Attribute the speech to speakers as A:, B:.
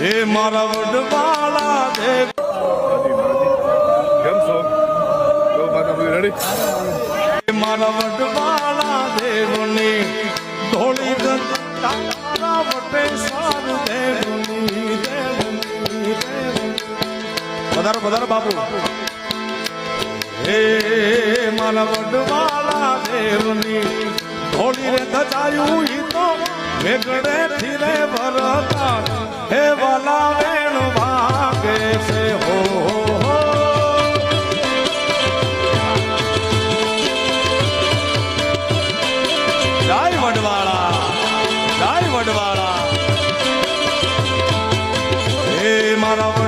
A: હે મારા વડવાળા દેવ
B: કેમ છો જો માતા ભાઈ રેડી
A: મારા વડવાળા દેવની ધોળી તારા વટે સારું દેવની વધારો વધારો બાપુ હે મારા વડવાળા દેવની ધોળી રે ધજાયું ઈ તો મેઘડે થીરે ભરતા હે વાલા વેણ વાગે છે હો જય વડવાળા જય વડવાળા હે મારા